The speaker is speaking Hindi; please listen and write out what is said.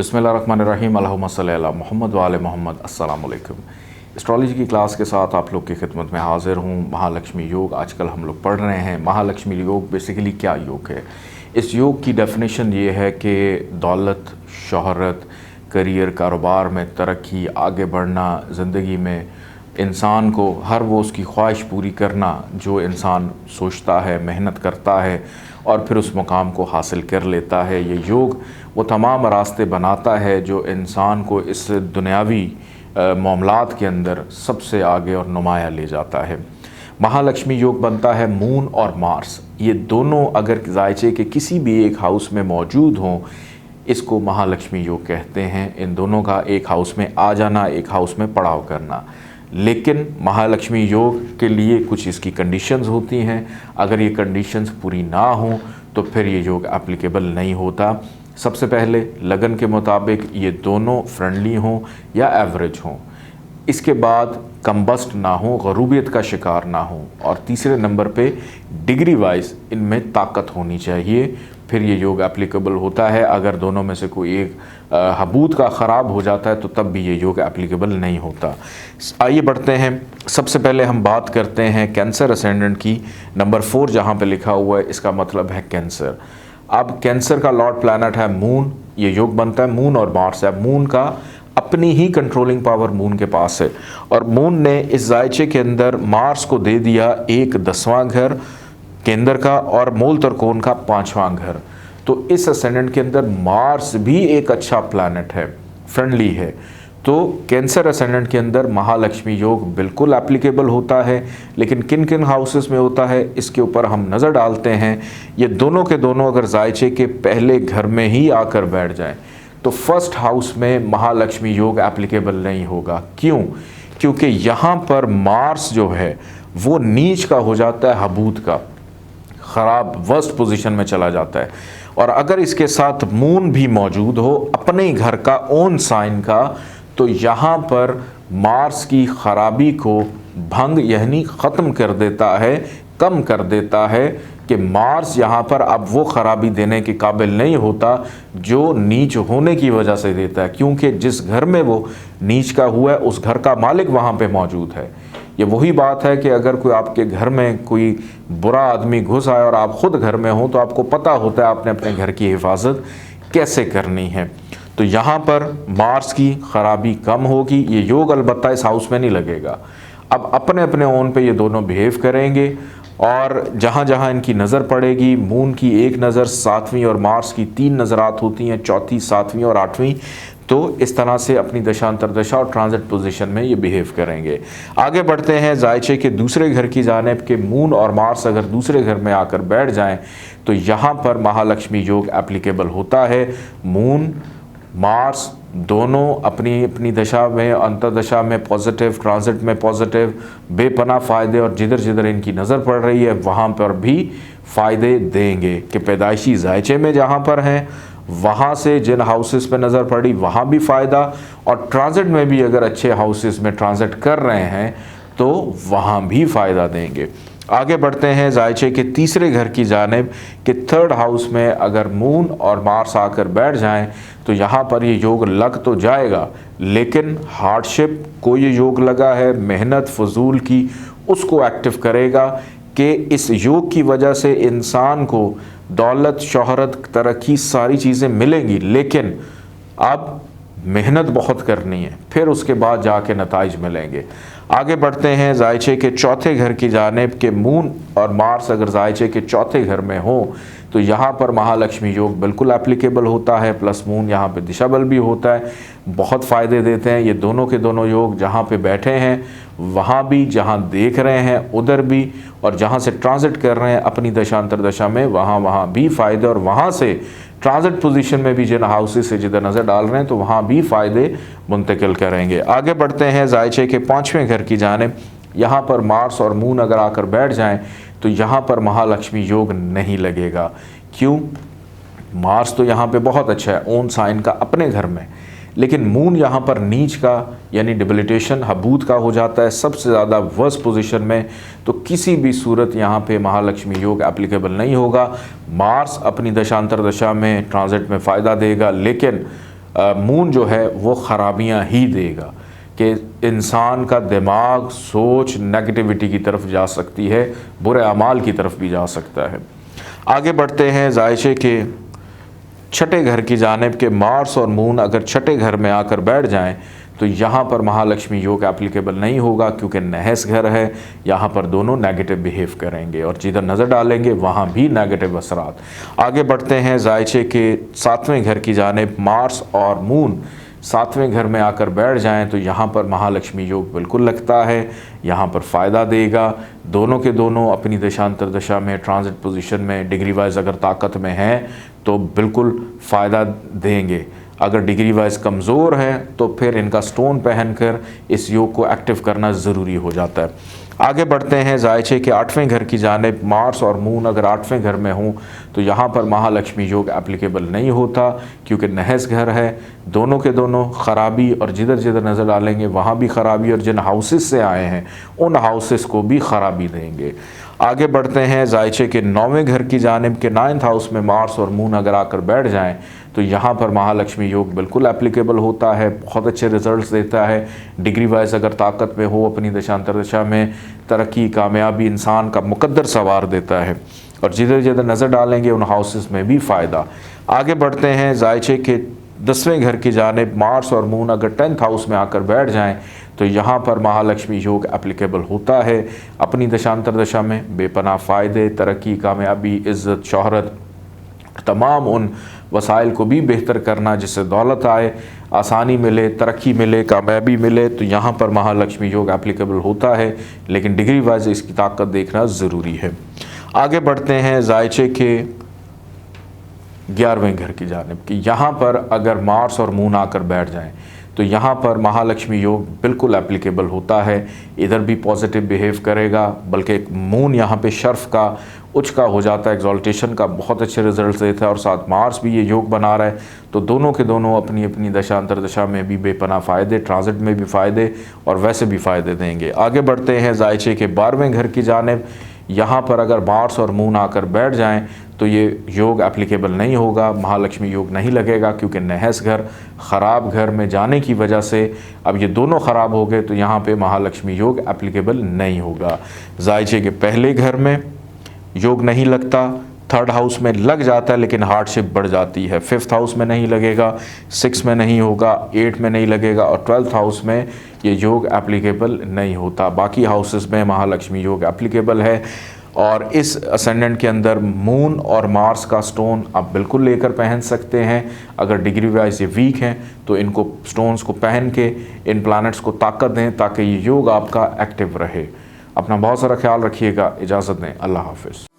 बिस्मिल्लाहिर्रहमानिर्रहीम अल्लाहुम्मा सल्ली अला मोहम्मद व आले मोहम्मद। अस्सलाम वालेकुम। एस्ट्रोलॉजी की क्लास के साथ आप लोग की खिदमत में हाज़िर हूँ। महालक्ष्मी योग आजकल हम लोग पढ़ रहे हैं। महालक्ष्मी योग बेसिकली क्या योग है? इस योग की डेफिनेशन ये है कि दौलत, शोहरत, करियर, कारोबार में तरक्की, आगे बढ़ना, ज़िंदगी में इंसान को हर वो उसकी ख्वाहिश पूरी करना जो इंसान सोचता है, मेहनत करता है और फिर उस मुकाम को हासिल कर लेता है। ये योग वो तमाम रास्ते बनाता है जो इंसान को इस दुनियावी मामलात के अंदर सबसे आगे और नुमाया ले जाता है। महालक्ष्मी योग बनता है मून और मार्स, ये दोनों अगर जायचे के किसी भी एक हाउस में मौजूद हों, इसको महालक्ष्मी योग कहते हैं। इन दोनों का एक हाउस में आ जाना, एक हाउस में पड़ाव करना। लेकिन महालक्ष्मी योग के लिए कुछ इसकी कंडीशंस होती हैं। अगर ये कंडीशंस पूरी ना हों तो फिर ये योग एप्लीकेबल नहीं होता। सबसे पहले लगन के मुताबिक ये दोनों फ्रेंडली हों या एवरेज हों। इसके बाद कम्बस्ट ना हो, गरूबियत का शिकार ना हो। और तीसरे नंबर पे डिग्री वाइज इनमें ताकत होनी चाहिए, फिर ये योग एप्लीकेबल होता है। अगर दोनों में से कोई एक हबूत का ख़राब हो जाता है तो तब भी ये योग एप्लीकेबल नहीं होता। आइए बढ़ते हैं। सबसे पहले हम बात करते हैं कैंसर असेंडेंट की। नंबर 4 जहाँ पे लिखा हुआ है इसका मतलब है कैंसर। अब कैंसर का लॉर्ड प्लैनेट है मून, ये योग बनता है मून और मार्स है। मून का अपनी ही कंट्रोलिंग पावर मून के पास है और मून ने इस जायचे के अंदर मार्स को दे दिया एक 10वां घर केंद्र का और मूल त्रिकोण का 5वां घर। तो इस असेंडेंट के अंदर मार्स भी एक अच्छा प्लैनेट है, फ्रेंडली है। तो कैंसर असेंडेंट के अंदर महालक्ष्मी योग बिल्कुल एप्लीकेबल होता है। लेकिन किन किन हाउसेस में होता है इसके ऊपर हम नज़र डालते हैं। ये दोनों के दोनों अगर जायचे के पहले घर में ही आकर बैठ जाएं तो फर्स्ट हाउस में महालक्ष्मी योग एप्लीकेबल नहीं होगा। क्यों? क्योंकि यहाँ पर मार्स जो है वो नीच का हो जाता है, हबूत का, ख़राब वर्स्ट पोजीशन में चला जाता है। और अगर इसके साथ मून भी मौजूद हो अपने घर का ओन साइन का, तो यहाँ पर मार्स की ख़राबी को भंग यानी ख़त्म कर देता है, कम कर देता है कि मार्स यहाँ पर अब वो ख़राबी देने के काबिल नहीं होता जो नीच होने की वजह से देता है। क्योंकि जिस घर में वो नीच का हुआ है उस घर का मालिक वहाँ पे मौजूद है। ये वही बात है कि अगर कोई आपके घर में कोई बुरा आदमी घुस आए और आप ख़ुद घर में हो तो आपको पता होता है आपने अपने घर की हिफाजत कैसे करनी है। तो यहाँ पर मार्स की ख़राबी कम होगी। ये योग अलबत्ता इस हाउस में नहीं लगेगा। अब अपने अपने ओन पे ये दोनों बिहेव करेंगे और जहाँ जहाँ इनकी नज़र पड़ेगी, मून की एक नज़र 7वीं और मार्स की 3 नज़रात होती हैं, 4th, 7वीं और 8वीं। तो इस तरह से अपनी दशांतर दशा और ट्रांजिट पोजीशन में ये बिहेव करेंगे। आगे बढ़ते हैं जायचे के दूसरे घर की जानिब के मून और मार्स अगर दूसरे घर में आकर बैठ जाएं तो यहाँ पर महालक्ष्मी योग एप्लीकेबल होता है। मून मार्स दोनों अपनी अपनी दशा में, अंतर्दशा में पॉजिटिव, ट्रांजिट में पॉजिटिव, बेपनाह फ़ायदे और जिधर जिधर इनकी नज़र पड़ रही है वहाँ पर भी फ़ायदे देंगे कि पैदाइशी जायचे में जहाँ पर हैं वहाँ से जिन हाउसेस पे नज़र पड़ी वहाँ भी फ़ायदा, और ट्रांजिट में भी अगर अच्छे हाउसेस में ट्रांजिट कर रहे हैं तो वहाँ भी फ़ायदा देंगे। आगे बढ़ते हैं जायचे के तीसरे घर की जानिब कि 3rd हाउस में अगर मून और मार्स आकर बैठ जाएं तो यहाँ पर ये योग लग तो जाएगा लेकिन हार्डशिप को ये योग लगा है, मेहनत फजूल की, उसको एक्टिव करेगा कि इस योग की वजह से इंसान को दौलत, शोहरत, तरक्की सारी चीज़ें मिलेंगी, लेकिन अब मेहनत बहुत करनी है, फिर उसके बाद जाके नताइज मिलेंगे। आगे बढ़ते हैं जायचे के चौथे घर की जानिब के मून और मार्स अगर जायचे के चौथे घर में हो तो यहाँ पर महालक्ष्मी योग बिल्कुल एप्लीकेबल होता है। प्लस मून यहाँ पे दिशा बल भी होता है, बहुत फ़ायदे देते हैं। ये दोनों के दोनों योग जहाँ पे बैठे हैं वहाँ भी, जहाँ देख रहे हैं उधर भी, और जहाँ से ट्रांजिट कर रहे हैं अपनी दशांतर दशा में वहाँ भी फ़ायदे, और वहाँ से ट्रांजिट पोजीशन में भी जिन हाउसेस से जिधर नज़र डाल रहे हैं तो वहाँ भी फ़ायदे मुंतकिल करेंगे। आगे बढ़ते हैं जायचे के 5वें घर की जानिब। यहाँ पर मार्स और मून अगर आकर बैठ जाएं तो यहाँ पर महालक्ष्मी योग नहीं लगेगा। क्यों? मार्स तो यहाँ पे बहुत अच्छा है ओन साइन का अपने घर में, लेकिन मून यहाँ पर नीच का यानी डिबिलिटेशन, हबूत का हो जाता है सबसे ज़्यादा वर्स्ट पोजीशन में। तो किसी भी सूरत यहाँ पे महालक्ष्मी योग एप्लीकेबल नहीं होगा। मार्स अपनी दशांतर दशा में ट्रांजिट में फ़ायदा देगा, लेकिन मून जो है वो ख़राबियाँ ही देगा कि इंसान का दिमाग सोच नेगेटिविटी की तरफ जा सकती है, बुरे अमाल की तरफ भी जा सकता है। आगे बढ़ते हैं। जायशे के छठे घर की जानिब के मार्स और मून अगर छठे घर में आकर बैठ जाएं तो यहाँ पर महालक्ष्मी योग एप्लीकेबल नहीं होगा, क्योंकि नहस घर है, यहाँ पर दोनों नेगेटिव बिहेव करेंगे और जिधर नज़र डालेंगे वहाँ भी नेगेटिव असरात। आगे बढ़ते हैं। जायशे के सातवें घर की जानिब मार्स और मून सातवें घर में आकर बैठ जाएं तो यहाँ पर महालक्ष्मी योग बिल्कुल लगता है, यहाँ पर फ़ायदा देगा। दोनों के दोनों अपनी दशांतर दशा में ट्रांजिट पोजीशन में डिग्री वाइज अगर ताकत में हैं तो बिल्कुल फ़ायदा देंगे। अगर डिग्री वाइज कमज़ोर है तो फिर इनका स्टोन पहनकर इस योग को एक्टिव करना ज़रूरी हो जाता है। आगे बढ़ते हैं। जायशे के आठवें घर की जानिब मार्स और मून अगर आठवें घर में हों तो यहाँ पर महालक्ष्मी योग एप्लीकेबल नहीं होता, क्योंकि नहस घर है। दोनों के दोनों ख़राबी और जिधर जिधर नज़र डालेंगे वहाँ भी ख़राबी, और जिन हाउसेस से आए हैं उन हाउसेस को भी ख़राबी देंगे। आगे बढ़ते हैं। जायशे के नौवें घर की जानिब के 9th हाउस में मार्स और मून अगर आकर बैठ जाएं तो यहाँ पर महालक्ष्मी योग बिल्कुल एप्लीकेबल होता है, बहुत अच्छे रिजल्ट्स देता है। डिग्री वाइज अगर ताकत में हो, अपनी दशांतर दशा में तरक्की कामयाबी इंसान का मुकद्दर सवार देता है, और जिधर जिधर नज़र डालेंगे उन हाउसेस में भी फ़ायदा। आगे बढ़ते हैं। जायशे के 10वें घर की जानिब मार्स और मून अगर 10th हाउस में आकर बैठ जाएं तो यहाँ पर महालक्ष्मी योग एप्लीकेबल होता है। अपनी दशांतर दशा में बेपनाह फ़ायदे, तरक्की, कामयाबी, इज़्ज़त, शोहरत, तमाम उन वसाइल को भी बेहतर करना जिससे दौलत आए, आसानी मिले, तरक्की मिले, कामयाबी मिले, तो यहाँ पर महालक्ष्मी योग एप्लीकेबल होता है, लेकिन डिग्री वाइज इसकी ताकत देखना ज़रूरी है। आगे बढ़ते हैं। जायशे के 11वें घर की जानिब कि यहाँ पर अगर मार्स और मून आकर बैठ जाएं तो यहाँ पर महालक्ष्मी योग बिल्कुल एप्लीकेबल होता है। इधर भी पॉजिटिव बिहेव करेगा, बल्कि मून यहाँ पे शर्फ का, उच्च का हो जाता है, एक्सॉल्टेशन का बहुत अच्छे रिजल्ट देता है, और साथ मार्स भी ये योग बना रहा है, तो दोनों के दोनों अपनी अपनी दशांतर दशा में भी बेपनाह फ़ायदे, ट्रांजिट में भी फ़ायदे और वैसे भी फ़ायदे देंगे। आगे बढ़ते हैं। जायशे के 12वें घर की जानिब यहाँ पर अगर मार्स और मून आकर बैठ जाएं तो ये योग एप्लीकेबल नहीं होगा, महालक्ष्मी योग नहीं लगेगा, क्योंकि नहस घर ख़राब घर में जाने की वजह से अब ये दोनों ख़राब हो गए, तो यहाँ पे महालक्ष्मी योग एप्लीकेबल नहीं होगा। जायशे के पहले घर में योग नहीं लगता, 3rd हाउस में लग जाता है लेकिन हार्डशिप बढ़ जाती है। 5th हाउस में नहीं लगेगा, 6 में नहीं होगा, 8 में नहीं लगेगा, और 12th हाउस में ये योग एप्लीकेबल नहीं होता। बाकी हाउसेस में महालक्ष्मी योग एप्लीकेबल है। और इस असेंडेंट के अंदर मून और मार्स का स्टोन आप बिल्कुल लेकर पहन सकते हैं। अगर डिग्री वाइज ये वीक हैं तो इनको स्टोन्स को पहन के इन प्लैनेट्स को ताकत दें ताकि ये योग आपका एक्टिव रहे। अपना बहुत सारा ख्याल रखिएगा। इजाज़त दें। अल्लाह हाफ़िज़।